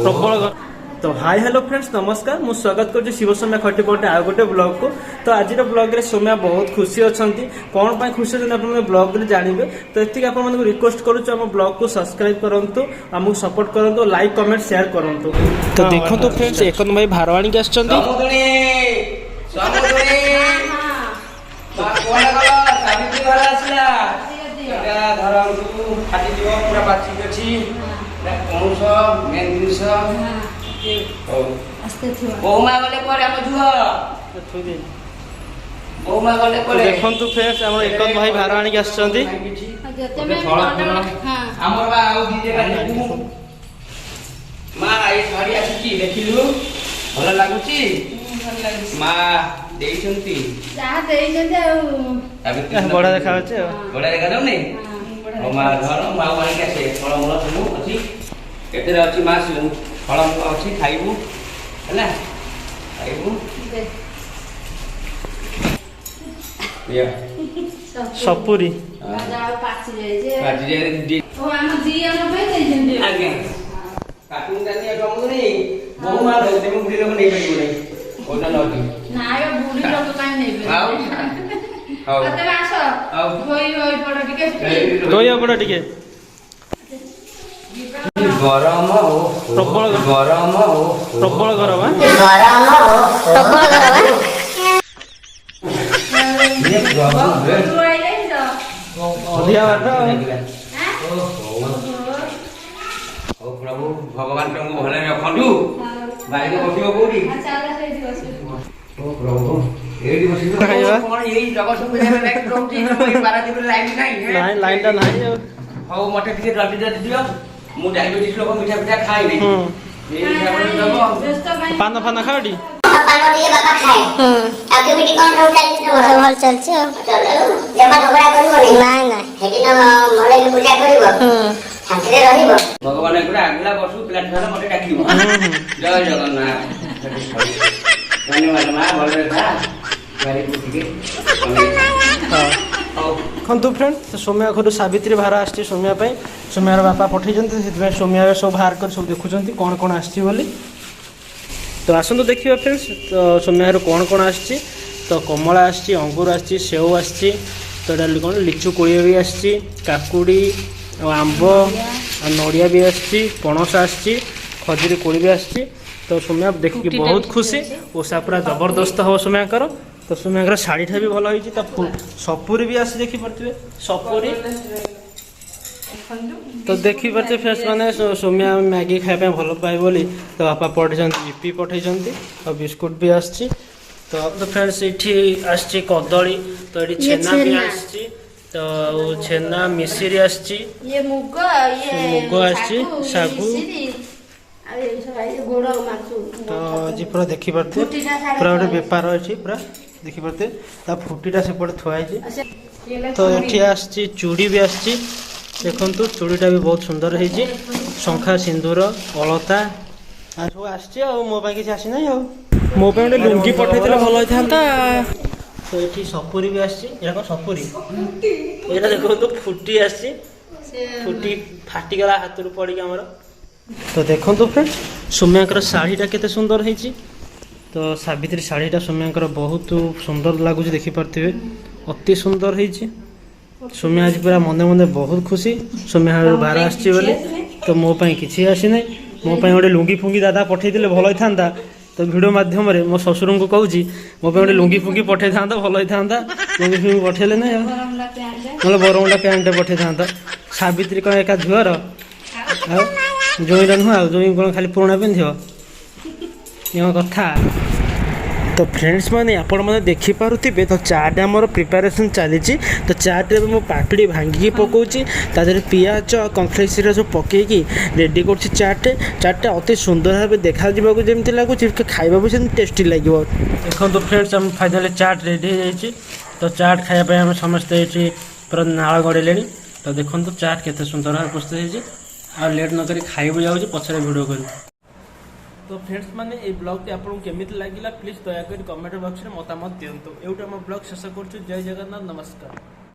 प्रबल तो hi hello friends नमस्कार मु स्वागत कर शिव सौम्या खटीपटे आउ गोटे ब्लॉग को। तो आज ब्लॉग रे सौम्या बहुत खुशी अच्छा कौन पर खुशी अच्छे ब्लॉग रे जानवे। तो ये आप रिक्वेस्ट करूँ ब्लॉग को सब्सक्राइब करूँ आमको सपोर्ट करूँ लाइक कमेंट शेयर करूँ। तो देखो तो फ्रेंड्स एकन भाई भार आनिक देखु फ्रेंड्स आम एकन भाई भार आनिक देखिलु भल लगुच बड़ा देखा बड़ा देखा जाऊनी माँ घर माँ मानिक आसे फलमूल सब अच्छी केते अच्छी माँ फलमूल अच्छी खाइबू है खाइबू सपुरी गरम प्रबल गरम प्रबल गरम प्रभु भगवान तुमको भले रखु बाइक बसो कौटी प्रभु हाँ मत जल्दी जल्दी दियो मु डायबिटीज लोक मीठा मीठा खाई पान फान खाओ भगवान आगला बसु पिला मत डाक जय जगन्नाथ धन्यवाद माँ भले खंतु फ्रेंड सौम्या घर सावित्री भार आस सौम्या सौम्यार बापा पठे सौम्या सब बाहर कर सब देखुं कौन कौन आसी तो आसतु देखिए फ्रेंड्स। तो सौम्या घर कौन कौन आसी तो कमला आसी अंगूर आसी सेव आसी तो डाली कौन लिचु कोड़िया भी आसी काकुड़ी आंब नड़िया भी आसी पणस आसी खजुरी कोड़ी भी आसी। तो सौम्या देखिए बहुत खुशी ओषा पूरा जबरदस्त हम सौम्याकर। तो सौम्याकर शाढ़ी भी भल होती तो सपुरी भी आसी देखिपे सपुरी तो देखिपे फ्रेंड्स मैंने सौम्या मैगी खाया भल पाए बोली तो बापा पठे इपी पठे और बिस्कुट भी आसी। तो फ्रेंड्स ये आसी कदली तो ये छेना भी आसी तो छेना मिश्री आसी मुग आसी सागु तो जी पूरा देखी पारते पूरा गोटे बेपार अच्छी पूरा देखी पारते फुटीटा सेपटे थुआई तो ये आसी चूड़ी भी आसी देखु चूड़ीटा भी बहुत सुंदर है शंखा सिंदूर अलता सब आसी मो किसी आसी ना मो गोटे लुंगी पठे भल होता। तो ये सपुरी भी आसी सपुरी यहाँ देखो फुटी आसी फुटी फाटीगला हाथ रू पड़ी आमर। तो देखो फ्रेंड्स सौम्याकर शाढ़ीटा केते सुंदर है तो सावित्री शाढ़ीटा सौम्याकर बहुत सुंदर लगुच देखिपे अति सुंदर है सौम्या आज पूरा मन मन बहुत खुशी सौम्या बाहर आसी तो मो किसी आसी ना मो गोटे लुंगी फुंगी दादा पठे भल होता तो भिडियो मध्यम मो ससुर को कहूँ मो गोटे लुंगी फुंगी पठे था भल होता लुंगी फुंगी पठेले ना मतलब बरमुंडा पैंट पठे था सावित्री कौन एका झुआर जोईर नुह जोई कौन खाली पुराणा पिंध कथा। तो फ्रेंड्स मैंने आपण मैंने देखिपे तो चाट आमर प्रिपेरेसन चली तो चाट रे मो पापड़ी भांगी पकाऊँगी तादेह पियाज कनफ्लेक्स सब पकईकि रेडी कर चाट अति सुंदर भाव देखा जमी लगुच खावा भी टेस्टी लगे। देखो तो फ्रेंड्स हम फाइनाली चाट रेडी हो तो चाट खायापी आम समस्ते ये पूरा नाल गड़े तो देखो चाट केते सुंदर भाव प्रस्तुत हो लेट नक खाइबू जाऊँगी पचर भिडियो कर। तो फ्रेंड्स मैंने ये ब्लॉग आपको केमी लगे प्लीज दयाकोरी कमेंट बॉक्स में मतामत दिंतु। एवं आम ब्लॉग शेष कर जय जगन्नाथ नमस्कार।